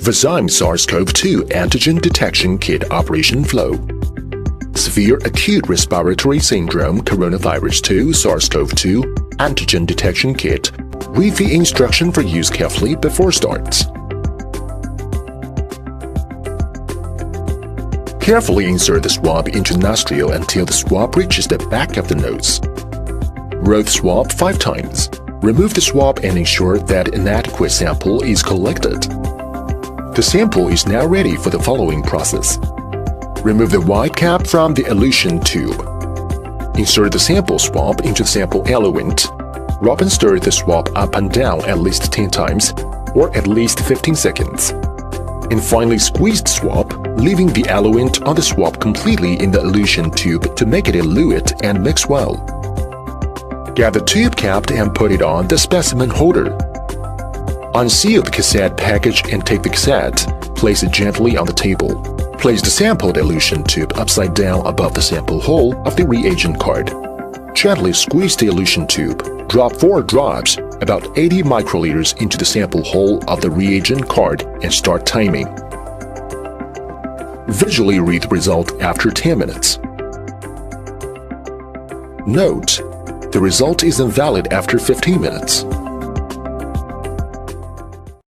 Vaccine SARS-CoV-2 Antigen Detection Kit Operation Flow. Severe Acute Respiratory Syndrome Coronavirus 2 SARS-CoV-2 Antigen Detection Kit. Read the instruction for use carefully before starts. Carefully insert the swab into the nostril until the swab reaches the back of the nose. Roll the swab 5 times. Remove the swab and ensure that an adequate sample is collected. The sample is now ready for the following process. Remove the white cap from the elution tube. Insert the sample swab into the sample eluent. Rub and stir the swab up and down at least 10 times, or at least 15 seconds. And finally squeeze the swab, leaving the eluent on the swab completely in the elution tube to make it elute and mix well. Get the tube capped and put it on the specimen holder. Unseal the cassette package and take the cassette. Place it gently on the table. Place the sampled elution tube upside down above the sample hole of the reagent card. Gently squeeze the elution tube. Drop 4 drops, about 80 microliters, into the sample hole of the reagent card and start timing. Visually read the result after 10 minutes. Note: the result is invalid after 15 minutes.